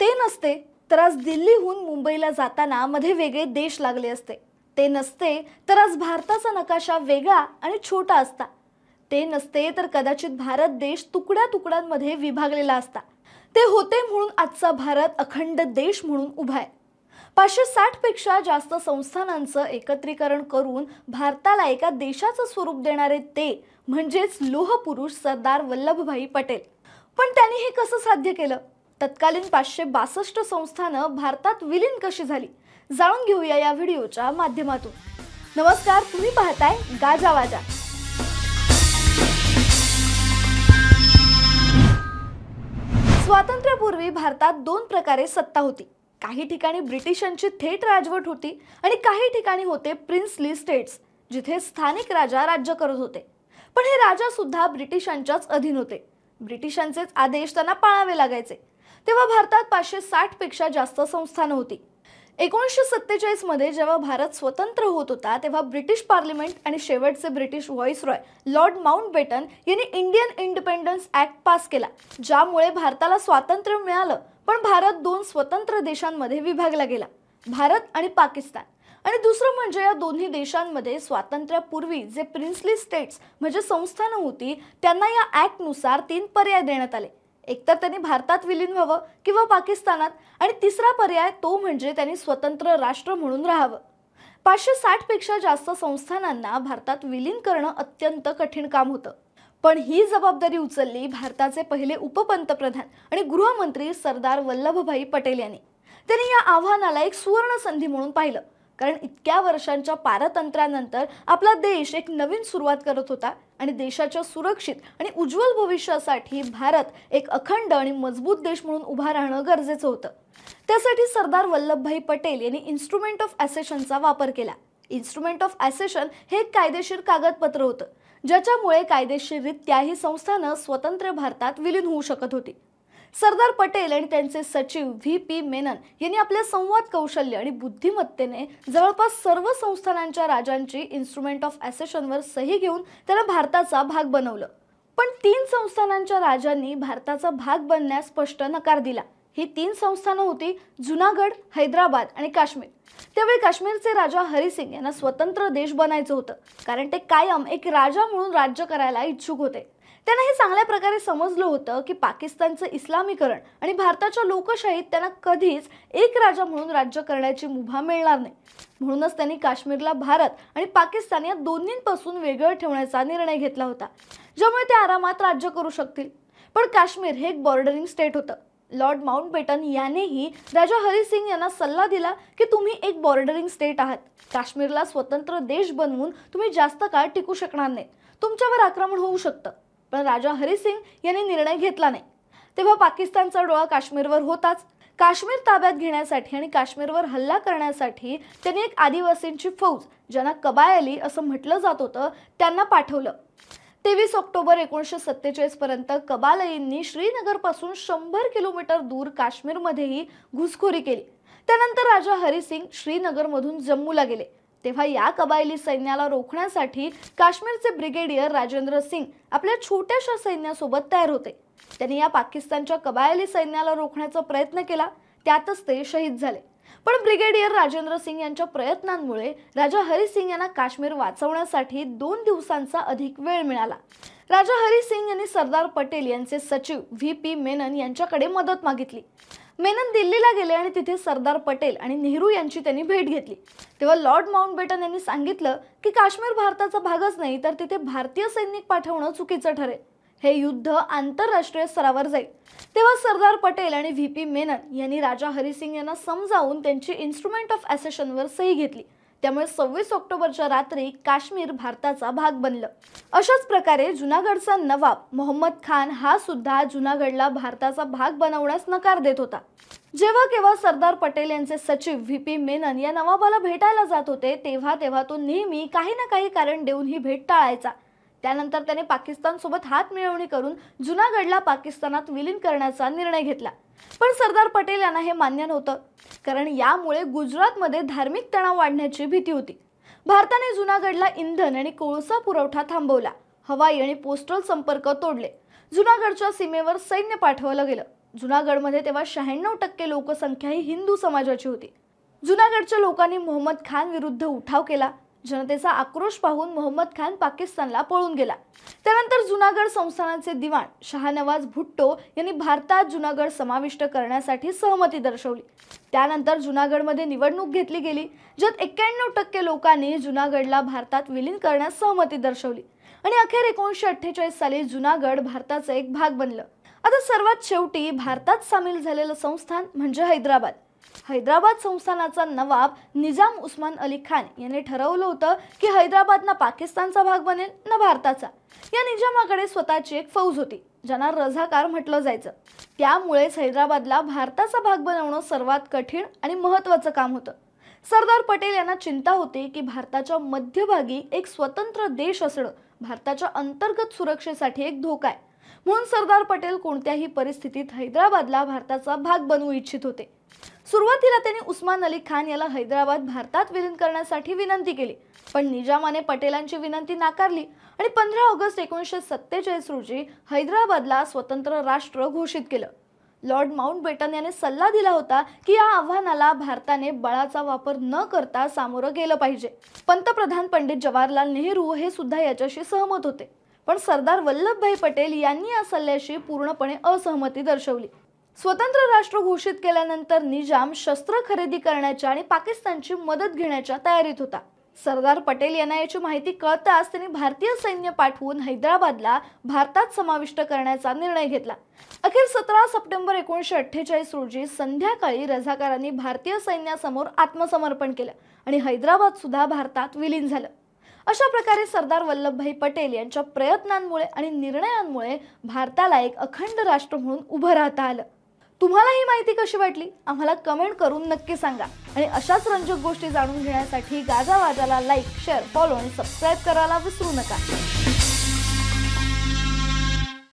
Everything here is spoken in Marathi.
ते नसते तर आज दिल्लीहून मुंबईला जाताना मध्ये वेगळे देश लागले असते। ते नसते तर आज भारताचा नकाशा वेगळा आणि छोटा असता। ते नसते तर कदाचित भारत देश तुकड्या तुकड्यांमध्ये विभागलेला असता। ते होते म्हणून आजचा भारत अखंड देश म्हणून उभा आहे। 560 पेक्षा जास्त संस्थानांचं एकत्रीकरण करून भारताला एका देशाचं स्वरूप देणारे ते म्हणजेच लोहपुरुष सरदार वल्लभभाई पटेल। पण त्यांनी हे कसं साध्य केलं? तत्कालीन 562 संस्थानं भारतात विलीन कशी झाली जाणून घेऊया या व्हिडिओच्या माध्यमातून। नमस्कार, तुम्ही पाहताय गाजावाजा। स्वातंत्र्यापूर्वी भारतात दोन प्रकारे सत्ता होती। काही ठिकाणी ब्रिटिशांची थेट राजवट होती आणि काही ठिकाणी होते प्रिन्सली स्टेट्स, जिथे स्थानिक राजा राज्य करत होते। पण हे राजा सुद्धा ब्रिटिशांच्याच अधीन होते। ब्रिटिशांचेच आदेश त्यांना पाळावे लागायचे। तेव्हा भारतात 560 पेक्षा जास्त संस्थानं होती। 1947 मध्ये जेव्हा भारत स्वतंत्र होत होता तेव्हा ब्रिटिश पार्लिमेंट आणि शेवटचे ब्रिटिश व्हाईसरॉय लॉर्ड माउंटबॅटन यांनी इंडियन इंडिपेंडन्स ॲक्ट पास केला, ज्यामुळे भारताला स्वातंत्र्य मिळालं। पण भारत दोन स्वतंत्र देशांमध्ये विभागला गेला, भारत आणि पाकिस्तान। आणि दुसरं म्हणजे या दोन्ही देशांमध्ये स्वातंत्र्यापूर्वी जे प्रिन्सली स्टेट्स म्हणजे संस्थानं होती त्यांना या ॲक्टनुसार 3 पर्याय देण्यात आले। एकतर त्यांनी भारतात विलीन व्हावं किंवा पाकिस्तानात, आणि तिसरा पर्याय तो म्हणजे त्यांनी स्वतंत्र राष्ट्र म्हणून राहावं। 560 पेक्षा जास्त संस्थानांना भारतात विलीन करणं अत्यंत कठीण काम होतं। पण ही जबाबदारी उचलली भारताचे पहिले उपपंतप्रधान आणि गृहमंत्री सरदार वल्लभभाई पटेल यांनी। त्यांनी या आव्हानाला एक सुवर्ण संधी म्हणून पाहिलं, कारण इतक्या वर्षांच्या पारतंत्र्यानंतर आपला देश एक नवीन सुरुवात करत होता आणि देशाच्या सुरक्षित आणि उज्ज्वल भविष्यासाठी भारत एक अखंड आणि मजबूत देश म्हणून उभा राहणं गरजेचं होतं। त्यासाठी सरदार वल्लभभाई पटेल यांनी इन्स्ट्रुमेंट ऑफ ॲसेशनचा वापर केला। इन्स्ट्रुमेंट ऑफ ॲसेशन हे एक कायदेशीर कागदपत्र होतं, ज्याच्यामुळे कायदेशीररित्या ही संस्थानं स्वतंत्र भारतात विलीन होऊ शकत होती। सरदार पटेल आणि त्यांचे सचिव व्ही.पी. मेनन यांनी आपल्या संवाद कौशल्य आणि बुद्धिमत्तेने जवळपास सर्व संस्थानांच्या राजांची इन्स्ट्रुमेंट ऑफ ॲसेशनवर सही घेऊन त्यांना भारताचा भाग बनवलं। पण 3 संस्थानांच्या राजांनी भारताचा भाग बनण्यास स्पष्ट नकार दिला। ही 3 संस्थानं होती जुनागड, हैदराबाद आणि काश्मीर। त्यावेळी काश्मीरचे राजा हरिसिंग यांना स्वतंत्र देश बनायचं होतं, कारण ते कायम एक राजा म्हणून राज्य करायला इच्छुक होते। त्यांना हे चांगल्या प्रकारे समजलं होतं की पाकिस्तानचं इस्लामीकरण आणि भारताच्या लोकशाहीत त्यांना कधीच एक राजा म्हणून राज्य करण्याची मुभा मिळणार नाही। म्हणूनच त्यांनी काश्मीरला भारत आणि पाकिस्तान या दोन्हींपासून वेगळं ठेवण्याचा निर्णय घेतला होता, ज्यामुळे ते आरामात राज्य करू शकतील। पण काश्मीर हे एक बॉर्डरिंग स्टेट होतं। लॉर्ड माउंटबॅटन यानेही राजा हरिसिंग यांना सल्ला दिला की तुम्ही एक बॉर्डरिंग स्टेट आहात, काश्मीरला स्वतंत्र देश बनवून तुम्ही जास्त काळ टिकू शकणार नाही, तुमच्यावर आक्रमण होऊ शकतं। पण राजा हरिसिंग यांनी निर्णय घेतला नाही। तेव्हा पाकिस्तानचा डोळा काश्मीरवर होताच। काश्मीर ताब्यात घेण्यासाठी आणि काश्मीरवर हल्ला करण्यासाठी त्यांनी एक आदिवासींची फौज, ज्यांना कबायली असं म्हटलं जात होतं, त्यांना पाठवलं। 23 ऑक्टोबर 1947 पर्यंत कबायलींनी श्रीनगरपासून 100 किलोमीटर दूर काश्मीरमध्येही घुसखोरी केली। त्यानंतर राजा हरिसिंग श्रीनगरमधून जम्मूला गेले। तेव्हा या कबायली सैन्याला रोखण्यासाठी काश्मीरचे ब्रिगेडियर राजेंद्र सिंग आपल्या छोट्याशा सैन्यासोबत तयार होते। त्यांनी या पाकिस्तानच्या कबायली सैन्याला रोखण्याचा प्रयत्न केला, त्यातच ते शहीद झाले। पण ब्रिगेडियर राजेंद्र सिंग यांच्या प्रयत्नांमुळे राजा हरिसिंग यांना काश्मीर वाचवण्यासाठी 2 दिवसांचा अधिक वेळ मिळाला। राजा हरिसिंग यांनी सरदार पटेल यांचे सचिव व्ही.पी. मेनन यांच्याकडे मदत मागितली। मेनन दिल्लीला गेले आणि तिथे सरदार पटेल आणि नेहरू यांची त्यांनी भेट घेतली। तेव्हा लॉर्ड माउंटबॅटन यांनी सांगितलं की काश्मीर भारताचा भागच नाही, तर तिथे भारतीय सैनिक पाठवणं चुकीचं ठरेल। हे युद्ध आंतरराष्ट्रीय स्तरावर जाईल। तेव्हा सरदार पटेल आणि व्ही.पी. मेनन यांनी राजा हरिसिंग यांना समजावून त्यांची इन्स्ट्रुमेंट ऑफ ॲसेशनवर सही घेतली। त्यामुळे 26 ऑक्टोबरच्या रात्री काश्मीर भारताचा भाग बनलं। अशाच प्रकारे जुनागडचा नवाब मोहम्मद खान हा सुद्धा जुनागडला भारताचा भाग बनवण्यास नकार देत होता। जेव्हा केव्हा सरदार पटेल यांचे सचिव व्ही.पी. मेनन या नवाबाला भेटायला जात होते, तेव्हा तो नेहमी काही ना काही कारण देऊन ही भेट टाळायचा। त्यानंतर त्याने पाकिस्तानसोबत हात मिळवणी करून जुनागडला पाकिस्तानात विलीन करण्याचा निर्णय घेतला। पण सरदार पटेल यांना हे मान्य नव्हतं, कारण यामुळे गुजरातमध्ये धार्मिक तणाव वाढण्याची भीती होती। भारताने जुनागडला इंधन आणि कोळसा पुरवठा थांबवला, हवाई आणि पोस्टल संपर्क तोडले, जुनागडच्या सीमेवर सैन्य पाठवलं गेलं। जुनागडमध्ये तेव्हा 96% लोकसंख्या ही हिंदू समाजाची होती. जुनागडच्या लोकांनी मोहम्मद खान विरुद्ध उठाव केला. जनतेचा आक्रोश पाहून मोहम्मद खान पाकिस्तानला पळून गेला. त्यानंतर जुनागड संस्थानाचे दिवाण शाहनवाज भुट्टो यांनी भारतात जुनागड समाविष्ट करण्यासाठी सहमती दर्शवली. त्यानंतर जुनागडमध्ये निवडणूक घेतली गेली, ज्यात 91% लोकांनी जुनागडला भारतात विलीन करण्यास सहमती दर्शवली आणि अखेर 1948 साली जुनागड भारताचा एक भाग बनलं. आता सर्वात शेवटी भारतात सामील झालेलं संस्थान म्हणजे हैदराबाद. हैदराबाद संस्थानाचा नवाब निजाम उस्मान अली खान याने ठरवलं होतं की हैदराबाद ना पाकिस्तानचा भाग बनेल ना भारताचा. या निजामाकडे स्वतःची एक फौज होती, ज्यांना रझाकार म्हटलं जायचं. त्यामुळेच हैदराबादला भारताचा भाग बनवणं सर्वात कठीण आणि महत्त्वाचं काम होतं. सरदार पटेल यांना चिंता होती की भारताच्या मध्यभागी एक स्वतंत्र देश असणं भारताच्या अंतर्गत सुरक्षेसाठी एक धोका आहे. म्हणून सरदार पटेल कोणत्याही परिस्थितीत हैदराबादला भारताचा भाग बनवू इच्छित होते. सुरुवातीला त्यांनी उस्मान अली खान याला हैदराबाद भारतात विलीन करण्यासाठी विनंती केली, पण निजामाने पटेलांची विनंती नाकारली आणि 15 ऑगस्ट 1947 रोजी हैदराबादला स्वतंत्र राष्ट्र घोषित केलं. लॉर्ड माउंटबेटन याने सल्ला दिला होता की या आव्हानाला भारताने बळाचा वापर न करता सामोरं गेलं पाहिजे. पंतप्रधान पंडित जवाहरलाल नेहरू हे सुद्धा याच्याशी सहमत होते, पण सरदार वल्लभभाई पटेल यांनी या सल्ल्याशी पूर्णपणे असहमती दर्शवली. स्वतंत्र राष्ट्र घोषित केल्यानंतर निजाम शस्त्र खरेदी करण्याच्या आणि पाकिस्तानची मदत घेण्याच्या तयारीत होता. सरदार पटेल यांना याची माहिती कळताच त्यांनी भारतीय सैन्य पाठवून हैदराबादला भारतात समाविष्ट करण्याचा निर्णय घेतला. अखेर 17 सप्टेंबर 1948 रोजी संध्याकाळी रझाकारांनी भारतीय सैन्यासमोर आत्मसमर्पण केलं आणि हैदराबाद सुद्धा भारतात विलीन झालं. अशा प्रकारे सरदार वल्लभभाई पटेल यांच्या प्रयत्नांमुळे आणि निर्णयांमुळे भारताला एक अखंड राष्ट्र म्हणून उभं राहता आलं. तुम्हाला ही माहिती कशी वाटली आम्हाला कमेंट करून नक्की सांगा आणि अशाच रंजक गोष्टी जाणून घेण्यासाठी गाजावाजाला लाईक, शेअर, फॉलो आणि सबस्क्राईब करायला विसरू नका.